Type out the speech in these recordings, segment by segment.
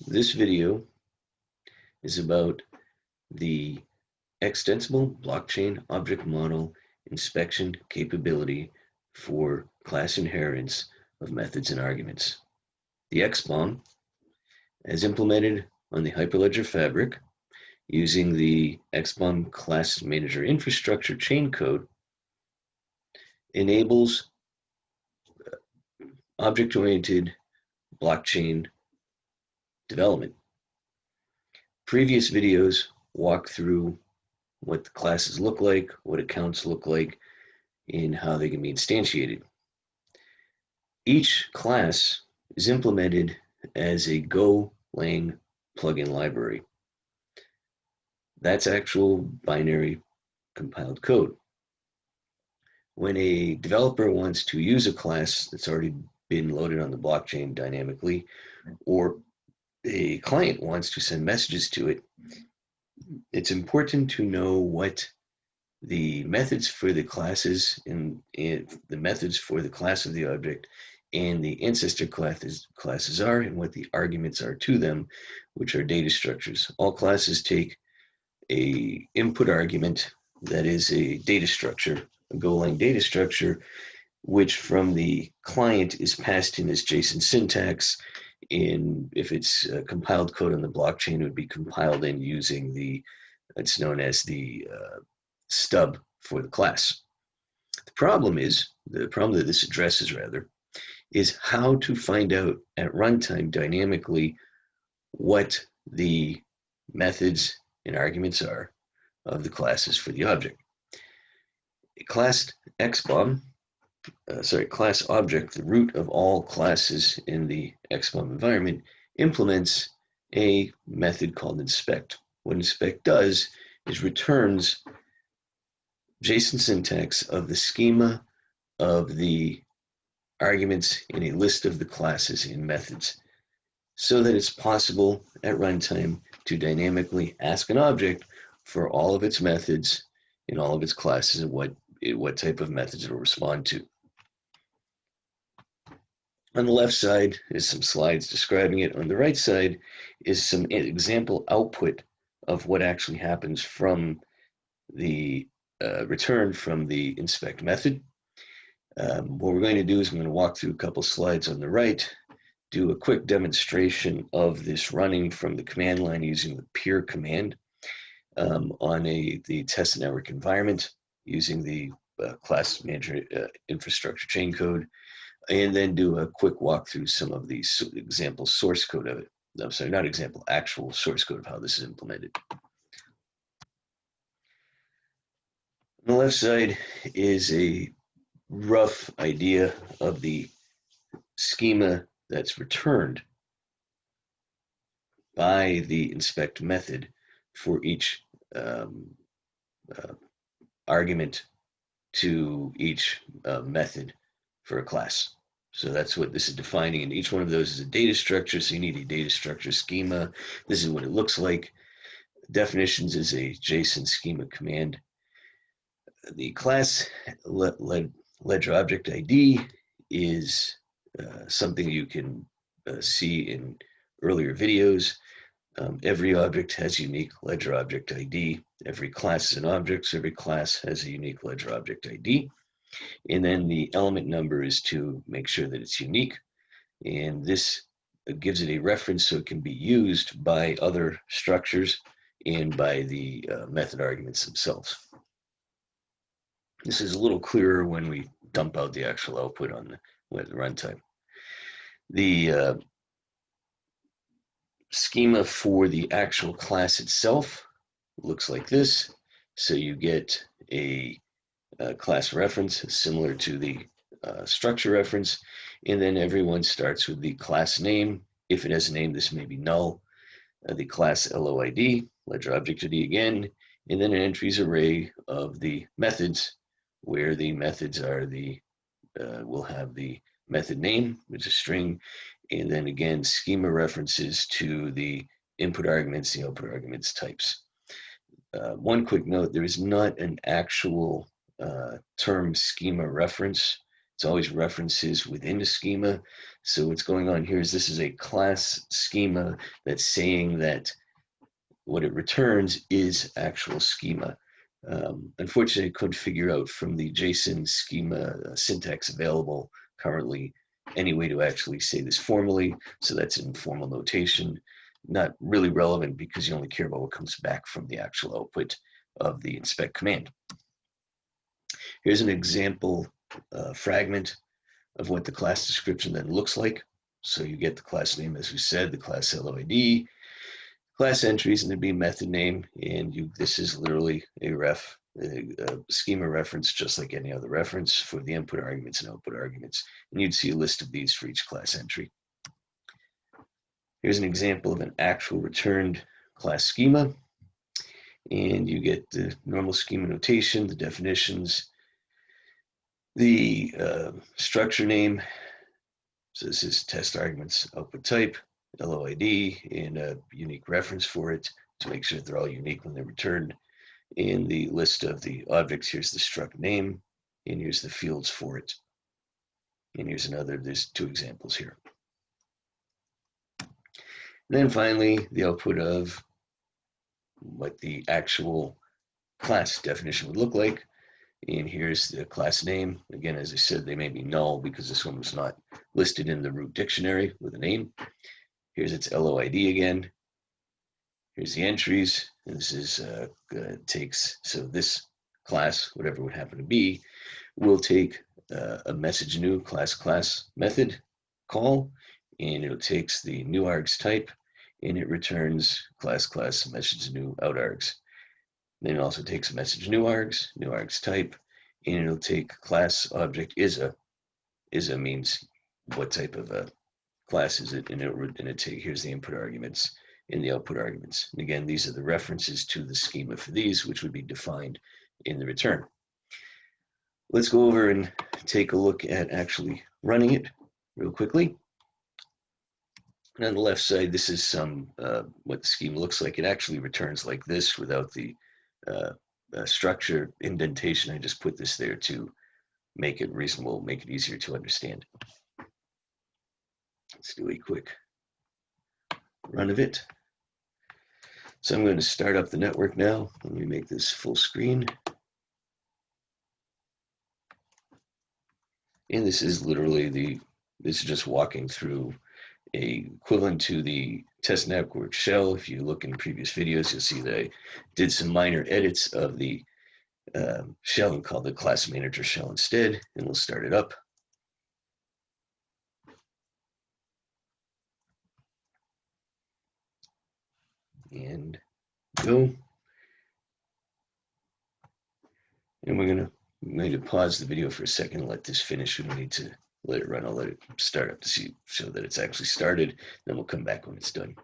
This video is about the extensible blockchain object model inspection capability for class inheritance of methods and arguments. The XBOM, as implemented on the Hyperledger fabric using the XBOM class manager infrastructure chain code, enables object-oriented blockchain development. Previous videos walk through what the classes look like, what accounts look like, and how they can be instantiated. Each class is implemented as a Golang plugin library. That's actual binary compiled code. When a developer wants to use a class that's already been loaded on the blockchain dynamically, or a client wants to send messages to it, it's important to know what the methods for the classes and the methods for the class of the object and the ancestor classes are, and what the arguments are to them, which are data structures. All classes take a input argument that is a data structure, a Golang data structure, which from the client is passed in as JSON syntax. And if it's compiled code on the blockchain, it would be compiled in using it's known as the stub for the class. The problem that this addresses is how to find out at runtime dynamically what the methods and arguments are of the classes for the object. Class XBOM, class object, the root of all classes in the XBOM environment, implements a method called inspect. What inspect does is returns JSON syntax of the schema of the arguments in a list of the classes and methods, so that it's possible at runtime to dynamically ask an object for all of its methods and all of its classes and what type of methods it will respond to. On the left side is some slides describing it. On the right side is some example output of what actually happens from the return from the inspect method. What we're going to do is I'm going to walk through a couple slides on the right, do a quick demonstration of this running from the command line using the peer command on the test network environment using the class manager infrastructure chain code, and then do a quick walk through some of the example source code of it. I'm sorry, not example, actual source code of how this is implemented. On the left side is a rough idea of the schema that's returned by the inspect method for each argument to each method for a class. So that's what this is defining, and each one of those is a data structure, so you need a data structure schema. This is what it looks like. Definitions is a JSON schema command. The class ledger object ID is something you can see in earlier videos. Every object has a unique ledger object ID. Every class is an object, so every class has a unique ledger object ID. And then the element number is to make sure that it's unique. And this gives it a reference so it can be used by other structures and by the method arguments themselves. This is a little clearer when we dump out the actual output on the runtime. The schema for the actual class itself looks like this. So you get a class reference similar to the structure reference, and then everyone starts with the class name. If it has a name, this may be null. The class LOID, ledger object ID again, and then an entries array of the methods, where the methods are will have the method name, which is string, and then again schema references to the input arguments, the output arguments types. One quick note: there is not an actual term schema reference It's always references within the schema. So what's going on here is this is a class schema that's saying that what it returns is actual schema. Unfortunately, I couldn't figure out from the JSON schema syntax available currently any way to actually say this formally. So that's an informal notation, not really relevant because you only care about what comes back from the actual output of the inspect command. Here's an example fragment of what the class description then looks like. So you get the class name, as we said, the class LOID, class entries, and there'd be a method name, and this is literally a schema reference, just like any other reference for the input arguments and output arguments. And you'd see a list of these for each class entry. Here's an example of an actual returned class schema. And you get the normal schema notation, the definitions, the structure name. So this is test arguments output type, LOID, and a unique reference for it to make sure that they're all unique when they're returned. In the list of the objects, here's the struct name, and here's the fields for it. And here's another, there's two examples here. And then finally, the output of what the actual class definition would look like. And here's the class name. Again, as I said, they may be null because this one was not listed in the root dictionary with a name. Here's its LOID again. Here's the entries. And this is so this class, whatever it would happen to be, will take a message new class method call, and it takes the new args type, and it returns class message new out args. Then it also takes a message new args type, and it'll take class object isa. Isa means what type of a class is it, and it take, here's the input arguments and the output arguments. And again, these are the references to the schema for these, which would be defined in the return. Let's go over and take a look at actually running it real quickly. And on the left side, this is some what the schema looks like. It actually returns like this without the structure indentation. I just put this there to make it reasonable, make it easier to understand. Let's do a quick run of it. So I'm going to start up the network now. Let me make this full screen. And this is literally this is just walking through a equivalent to the test network shell. If you look in previous videos, you'll see that I did some minor edits of the shell and called the class manager shell instead, and we'll start it up. And go. And we're going to pause the video for a second and let this finish. We don't need to let it run. I'll let it start up to show that it's actually started. Then we'll come back when it's done.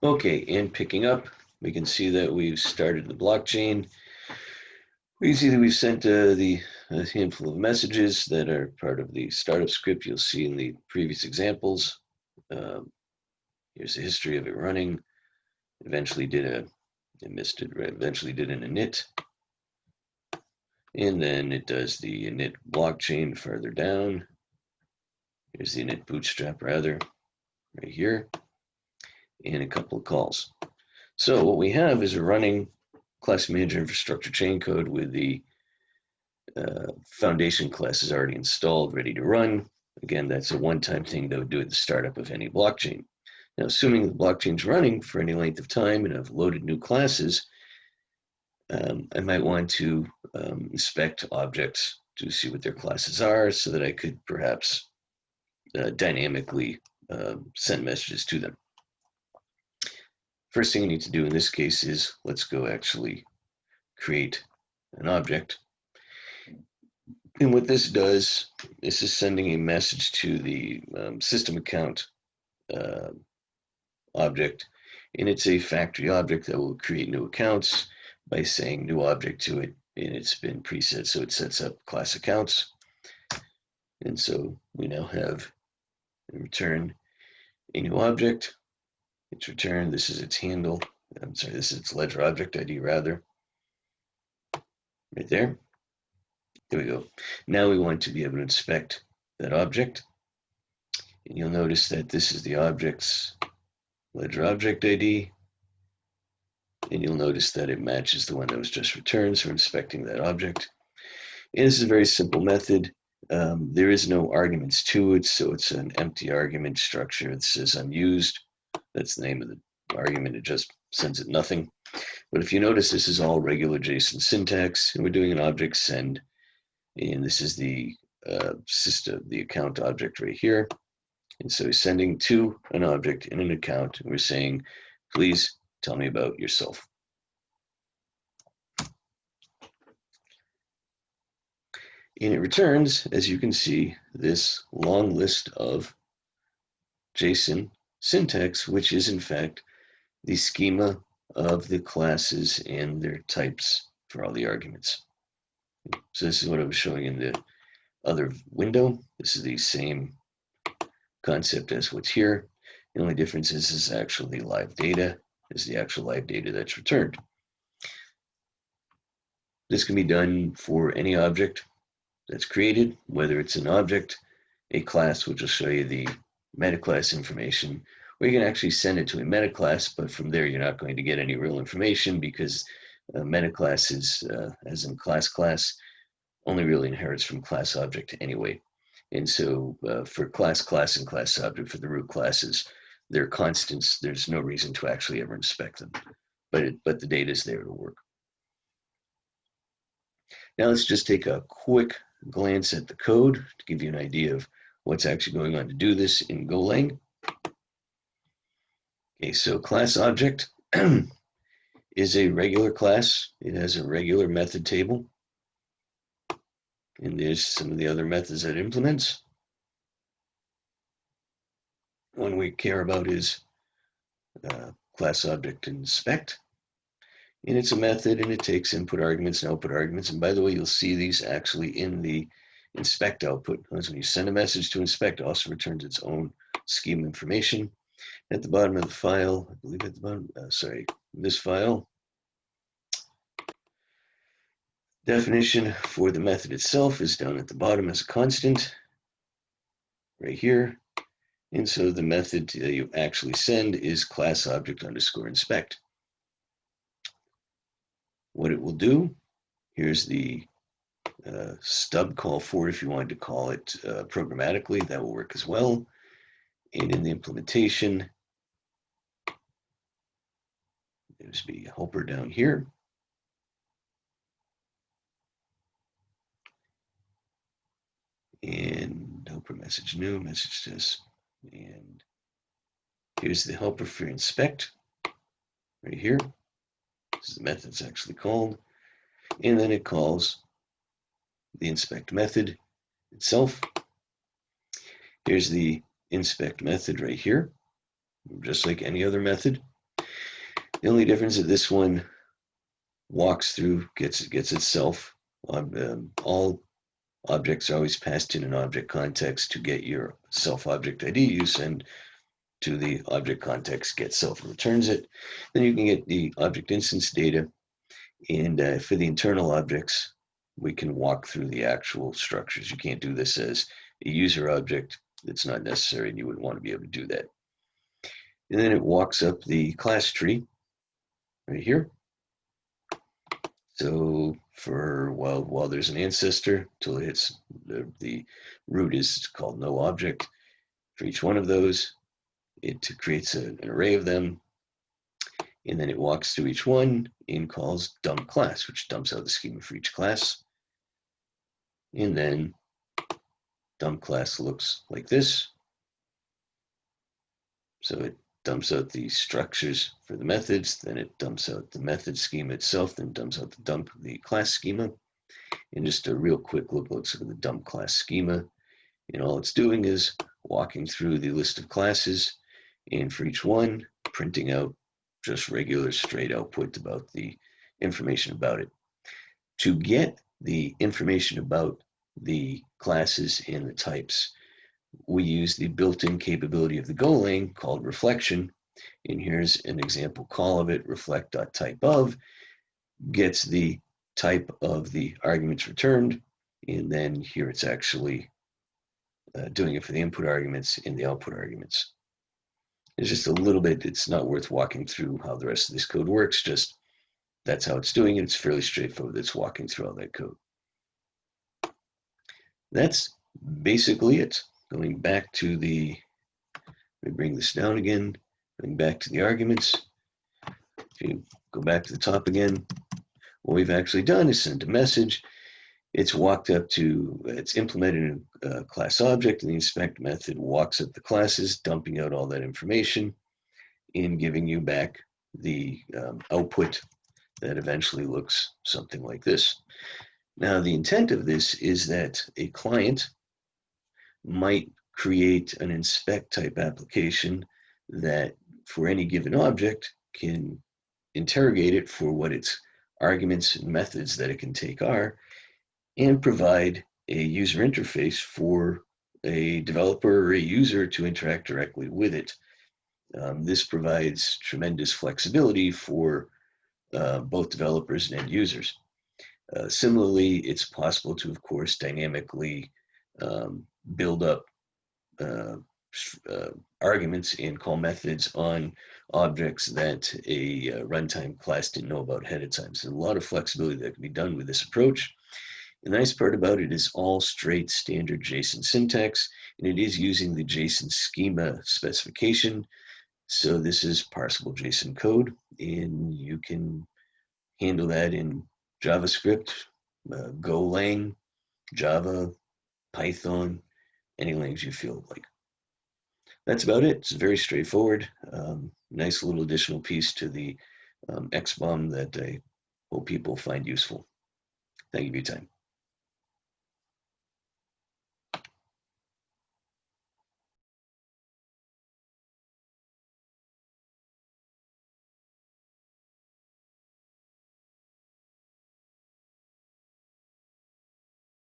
Okay, and picking up, we can see that we've started the blockchain. We can see that we've sent a handful of messages that are part of the startup script you'll see in the previous examples. Here's a history of it running. Eventually did an init. And then it does the init blockchain further down. Here's the init bootstrap rather, right here. And a couple of calls. So what we have is a running class manager infrastructure chain code with the foundation classes already installed, ready to run. Again, that's a one-time thing that would do at the startup of any blockchain. Now, assuming the blockchain's running for any length of time and I've loaded new classes, I might want to inspect objects to see what their classes are so that I could perhaps dynamically send messages to them. First thing I need to do in this case is let's go actually create an object. And what this does, this is sending a message to the system account object. And it's a factory object that will create new accounts by saying new object to it. And it's been preset, so it sets up class accounts. And so we now have and return a new object. It's returned. This is its handle. I'm sorry, this is its ledger object ID rather. Right there. There we go. Now we want to be able to inspect that object. And you'll notice that this is the object's ledger object ID. And you'll notice that it matches the one that was just returned, so we're inspecting that object. And this is a very simple method. There is no arguments to it, so it's an empty argument structure. It says unused. That's the name of the argument. It just sends it nothing. But if you notice, this is all regular JSON syntax, and we're doing an object send. And this is the system, the account object right here. And so he's sending to an object in an account, and we're saying, please tell me about yourself. And it returns, as you can see, this long list of JSON syntax, which is in fact the schema of the classes and their types for all the arguments. So this is what I was showing in the other window. This is the same concept as what's here. The only difference is this is actually live data, is the actual live data that's returned. This can be done for any object that's created, whether it's an object, a class, which will show you the meta class information, or you can actually send it to a meta class, but from there you're not going to get any real information because meta class is, as in class, only really inherits from class object anyway. And so for class, and class object, for the root classes, they're constants. There's no reason to actually ever inspect them, but the data is there to work. Now let's just take a quick glance at the code to give you an idea of what's actually going on to do this in Golang. Okay, so class object is a regular class. It has a regular method table. And there's some of the other methods that it implements. One we care about is class object inspect. And it's a method, and it takes input arguments and output arguments. And by the way, you'll see these actually in the inspect output. That's when you send a message to inspect, it also returns its own schema information. At the bottom of the file, I believe at the bottom, this file, definition for the method itself is down at the bottom as a constant, right here. And so the method you actually send is class object underscore inspect. What it will do, here's the stub call for it if you wanted to call it programmatically, that will work as well. And in the implementation, there's the helper down here. And helper message new, message this. And here's the helper for inspect right here. This is the method it's actually called. And then it calls the inspect method itself. Here's the inspect method right here, just like any other method. The only difference is this one walks through, gets itself. All objects are always passed in an object context to get your self object ID. You send to the object context get self and returns it. Then you can get the object instance data. And for the internal objects, we can walk through the actual structures. You can't do this as a user object. It's not necessary, and you wouldn't want to be able to do that. And then it walks up the class tree right here. So for while there's an ancestor, till it hits the root is called no object. For each one of those, it creates an array of them, and then it walks through each one and calls dump class, which dumps out the schema for each class. And then dump class looks like this. So it dumps out the structures for the methods, then it dumps out the method schema itself, then dumps out the class schema. And just a real quick look at the dump class schema. And all it's doing is walking through the list of classes, and for each one, printing out just regular straight output about the information about it. To get the information about the classes and the types, we use the built-in capability of the Golang called reflection. And here's an example call of it, reflect.typeOf, gets the type of the arguments returned, and then here it's actually doing it for the input arguments and the output arguments. It's just a little bit, it's not worth walking through how the rest of this code works, just that's how it's doing it. It's fairly straightforward. It's walking through all that code. That's basically it. Going back to the, let me bring this down again, going back to the arguments. If you go back to the top again, what we've actually done is sent a message. It's walked up to, it's implemented a class object, and the inspect method walks up the classes, dumping out all that information and giving you back the output that eventually looks something like this. Now, the intent of this is that a client might create an inspect type application that for any given object can interrogate it for what its arguments and methods that it can take are, and provide a user interface for a developer or a user to interact directly with it. This provides tremendous flexibility for both developers and end users. Similarly, it's possible to, of course, dynamically build up arguments and call methods on objects that a runtime class didn't know about ahead of time. So a lot of flexibility that can be done with this approach. The nice part about it is all straight standard JSON syntax, and it is using the JSON schema specification. So this is parsable JSON code, and you can handle that in JavaScript, Golang, Java, Python, any language you feel like. That's about it. It's very straightforward. Nice little additional piece to the XBOM that I hope people find useful. Thank you for your time.